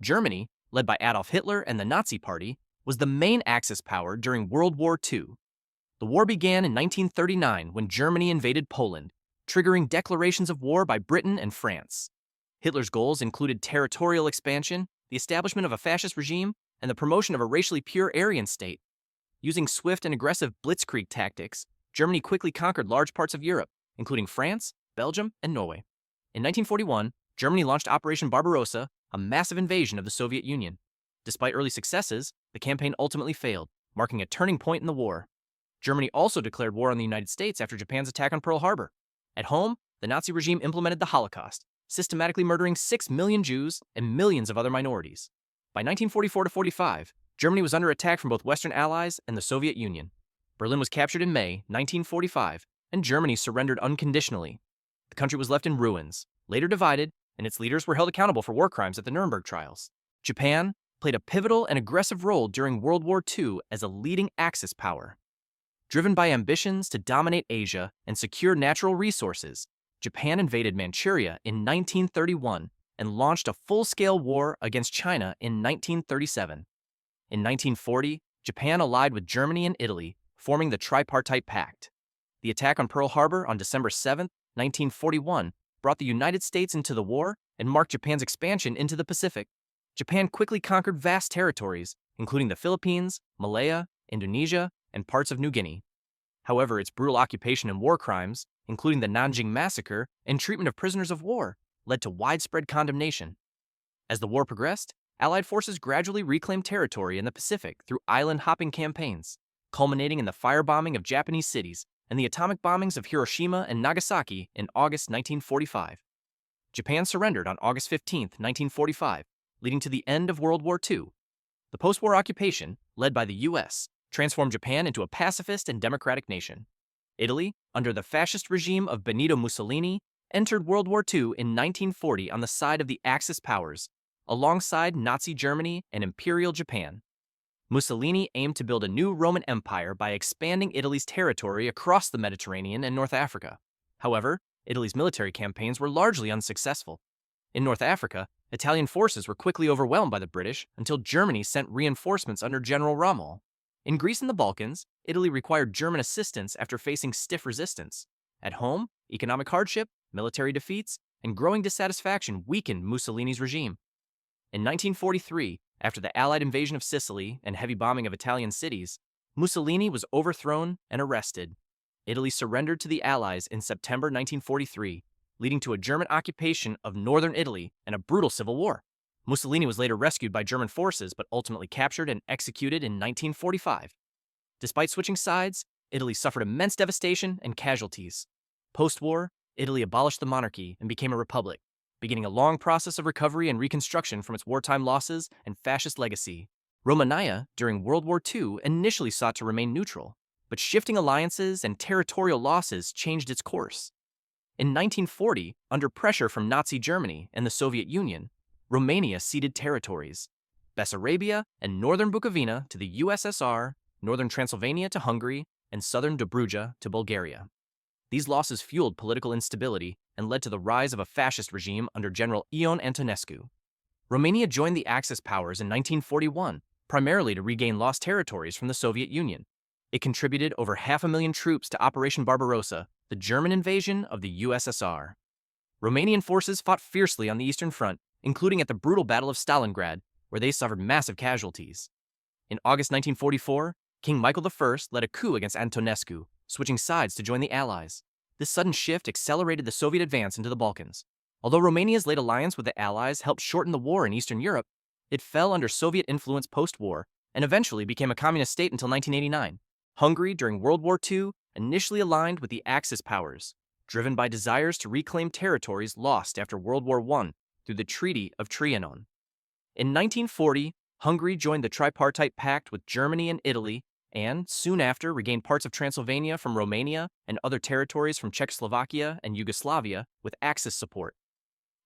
Germany, led by Adolf Hitler and the Nazi Party, was the main Axis power during World War II. The war began in 1939 when Germany invaded Poland, triggering declarations of war by Britain and France. Hitler's goals included territorial expansion, the establishment of a fascist regime, and the promotion of a racially pure Aryan state. Using swift and aggressive blitzkrieg tactics, Germany quickly conquered large parts of Europe, including France, Belgium, and Norway. In 1941, Germany launched Operation Barbarossa, a massive invasion of the Soviet Union. Despite early successes, the campaign ultimately failed, marking a turning point in the war. Germany also declared war on the United States after Japan's attack on Pearl Harbor. At home, the Nazi regime implemented the Holocaust, systematically murdering 6 million Jews and millions of other minorities. By 1944-45, Germany was under attack from both Western allies and the Soviet Union. Berlin was captured in May 1945, and Germany surrendered unconditionally. The country was left in ruins, later divided, and its leaders were held accountable for war crimes at the Nuremberg trials. Japan played a pivotal and aggressive role during World War II as a leading Axis power. Driven by ambitions to dominate Asia and secure natural resources, Japan invaded Manchuria in 1931 and launched a full-scale war against China in 1937. In 1940, Japan allied with Germany and Italy, forming the Tripartite Pact. The attack on Pearl Harbor on December 7, 1941, brought the United States into the war and marked Japan's expansion into the Pacific. Japan quickly conquered vast territories, including the Philippines, Malaya, Indonesia, and parts of New Guinea. However, its brutal occupation and war crimes, including the Nanjing Massacre and treatment of prisoners of war, led to widespread condemnation. As the war progressed, Allied forces gradually reclaimed territory in the Pacific through island-hopping campaigns, culminating in the firebombing of Japanese cities and the atomic bombings of Hiroshima and Nagasaki in August 1945. Japan surrendered on August 15, 1945, leading to the end of World War II. The post-war occupation, led by the U.S., transformed Japan into a pacifist and democratic nation. Italy, under the fascist regime of Benito Mussolini, entered World War II in 1940 on the side of the Axis powers, alongside Nazi Germany and Imperial Japan. Mussolini aimed to build a new Roman Empire by expanding Italy's territory across the Mediterranean and North Africa. However, Italy's military campaigns were largely unsuccessful. In North Africa, Italian forces were quickly overwhelmed by the British until Germany sent reinforcements under General Rommel. In Greece and the Balkans, Italy required German assistance after facing stiff resistance. At home, economic hardship, military defeats, and growing dissatisfaction weakened Mussolini's regime. In 1943, after the Allied invasion of Sicily and heavy bombing of Italian cities, Mussolini was overthrown and arrested. Italy surrendered to the Allies in September 1943, leading to a German occupation of northern Italy and a brutal civil war. Mussolini was later rescued by German forces but ultimately captured and executed in 1945. Despite switching sides, Italy suffered immense devastation and casualties. Post-war, Italy abolished the monarchy and became a republic, beginning a long process of recovery and reconstruction from its wartime losses and fascist legacy. Romania, during World War II, initially sought to remain neutral, but shifting alliances and territorial losses changed its course. In 1940, under pressure from Nazi Germany and the Soviet Union, Romania ceded territories, Bessarabia and northern Bukovina to the USSR, northern Transylvania to Hungary, and southern Dobruja to Bulgaria. These losses fueled political instability and led to the rise of a fascist regime under General Ion Antonescu. Romania joined the Axis powers in 1941, primarily to regain lost territories from the Soviet Union. It contributed over 500,000 troops to Operation Barbarossa, the German invasion of the USSR. Romanian forces fought fiercely on the Eastern Front, including at the brutal Battle of Stalingrad, where they suffered massive casualties. In August 1944, King Michael I led a coup against Antonescu, switching sides to join the Allies. This sudden shift accelerated the Soviet advance into the Balkans. Although Romania's late alliance with the Allies helped shorten the war in Eastern Europe, it fell under Soviet influence post-war and eventually became a communist state until 1989. Hungary, during World War II, initially aligned with the Axis powers, driven by desires to reclaim territories lost after World War I through the Treaty of Trianon. In 1940, Hungary joined the Tripartite Pact with Germany and Italy, and, soon after, regained parts of Transylvania from Romania and other territories from Czechoslovakia and Yugoslavia with Axis support.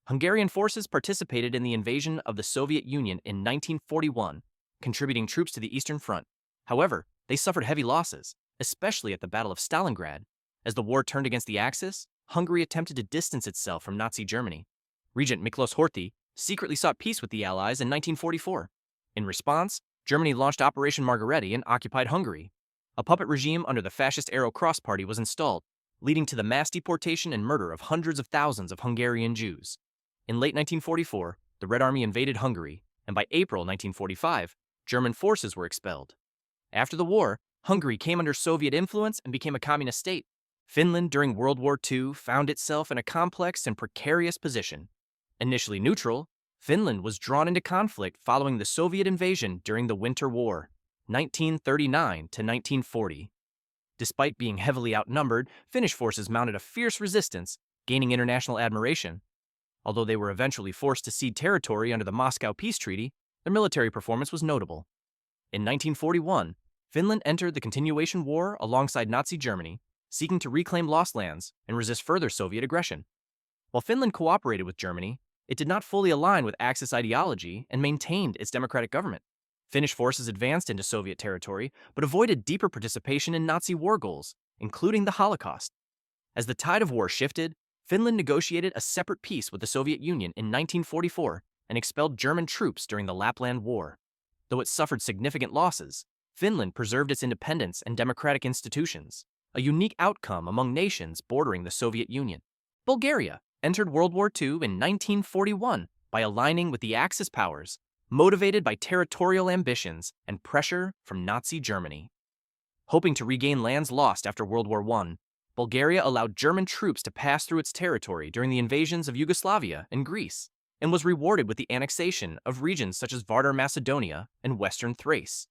Hungarian forces participated in the invasion of the Soviet Union in 1941, contributing troops to the Eastern Front. However, they suffered heavy losses, especially at the Battle of Stalingrad. As the war turned against the Axis, Hungary attempted to distance itself from Nazi Germany. Regent Miklos Horthy secretly sought peace with the Allies in 1944. In response, Germany launched Operation Margaretti and occupied Hungary. A puppet regime under the fascist Arrow Cross Party was installed, leading to the mass deportation and murder of hundreds of thousands of Hungarian Jews. In late 1944, the Red Army invaded Hungary, and by April 1945, German forces were expelled. After the war, Hungary came under Soviet influence and became a communist state. Finland during World War II found itself in a complex and precarious position. Initially neutral, Finland was drawn into conflict following the Soviet invasion during the Winter War, 1939 to 1940. Despite being heavily outnumbered, Finnish forces mounted a fierce resistance, gaining international admiration. Although they were eventually forced to cede territory under the Moscow Peace Treaty, their military performance was notable. In 1941, Finland entered the Continuation War alongside Nazi Germany, seeking to reclaim lost lands and resist further Soviet aggression. While Finland cooperated with Germany, it did not fully align with Axis ideology and maintained its democratic government. Finnish forces advanced into Soviet territory, but avoided deeper participation in Nazi war goals, including the Holocaust. As the tide of war shifted, Finland negotiated a separate peace with the Soviet Union in 1944 and expelled German troops during the Lapland War. Though it suffered significant losses, Finland preserved its independence and democratic institutions, a unique outcome among nations bordering the Soviet Union. Bulgaria entered World War II in 1941 by aligning with the Axis powers, motivated by territorial ambitions and pressure from Nazi Germany. Hoping to regain lands lost after World War I, Bulgaria allowed German troops to pass through its territory during the invasions of Yugoslavia and Greece, and was rewarded with the annexation of regions such as Vardar Macedonia and Western Thrace.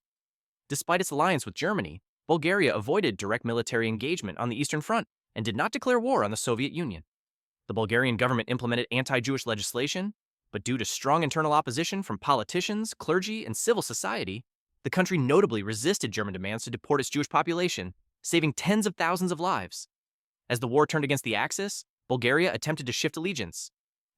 Despite its alliance with Germany, Bulgaria avoided direct military engagement on the Eastern Front and did not declare war on the Soviet Union. The Bulgarian government implemented anti-Jewish legislation, but due to strong internal opposition from politicians, clergy, and civil society, the country notably resisted German demands to deport its Jewish population, saving tens of thousands of lives. As the war turned against the Axis, Bulgaria attempted to shift allegiance.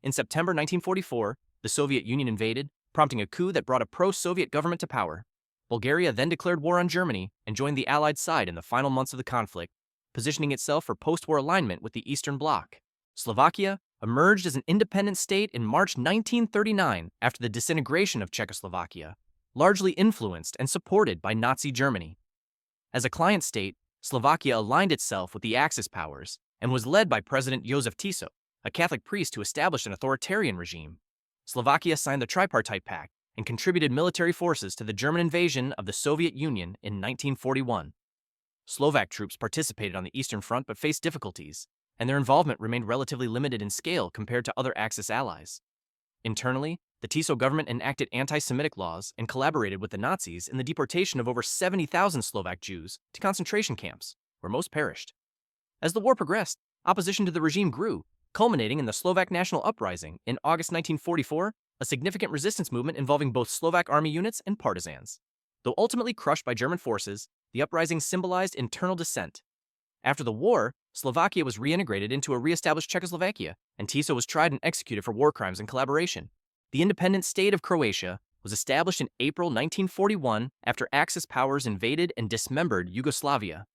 In September 1944, the Soviet Union invaded, prompting a coup that brought a pro-Soviet government to power. Bulgaria then declared war on Germany and joined the Allied side in the final months of the conflict, positioning itself for post-war alignment with the Eastern Bloc. Slovakia emerged as an independent state in March 1939 after the disintegration of Czechoslovakia, largely influenced and supported by Nazi Germany. As a client state, Slovakia aligned itself with the Axis powers and was led by President Josef Tiso, a Catholic priest who established an authoritarian regime. Slovakia signed the Tripartite Pact and contributed military forces to the German invasion of the Soviet Union in 1941. Slovak troops participated on the Eastern Front but faced difficulties, and their involvement remained relatively limited in scale compared to other Axis allies. Internally, the Tiso government enacted anti-Semitic laws and collaborated with the Nazis in the deportation of over 70,000 Slovak Jews to concentration camps, where most perished. As the war progressed, opposition to the regime grew, culminating in the Slovak National Uprising in August 1944, a significant resistance movement involving both Slovak army units and partisans. Though ultimately crushed by German forces, the uprising symbolized internal dissent. After the war, Slovakia was reintegrated into a re-established Czechoslovakia, and Tiso was tried and executed for war crimes and collaboration. The independent state of Croatia was established in April 1941 after Axis powers invaded and dismembered Yugoslavia.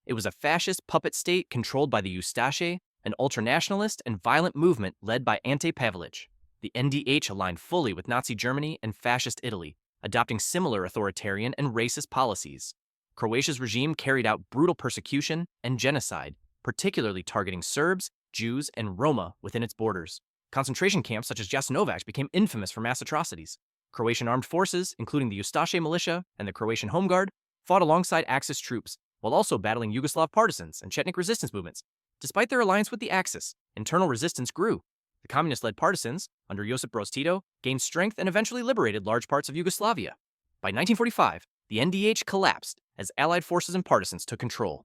It was a fascist puppet state controlled by the Ustaše, an ultranationalist and violent movement led by Ante Pavelić. The NDH aligned fully with Nazi Germany and fascist Italy, adopting similar authoritarian and racist policies. Croatia's regime carried out brutal persecution and genocide, particularly targeting Serbs, Jews, and Roma within its borders. Concentration camps such as Jasenovac became infamous for mass atrocities. Croatian armed forces, including the Ustaše militia and the Croatian Home Guard, fought alongside Axis troops, while also battling Yugoslav partisans and Chetnik resistance movements. Despite their alliance with the Axis, internal resistance grew. The communist-led partisans, under Josip Broz Tito, gained strength and eventually liberated large parts of Yugoslavia. By 1945, the NDH collapsed as Allied forces and partisans took control.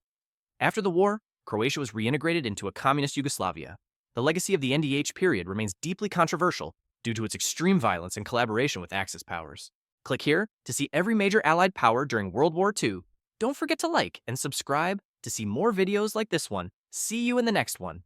After the war, Croatia was reintegrated into a communist Yugoslavia. The legacy of the NDH period remains deeply controversial due to its extreme violence and collaboration with Axis powers. Click here to see every major Allied power during World War II. Don't forget to like and subscribe to see more videos like this one. See you in the next one.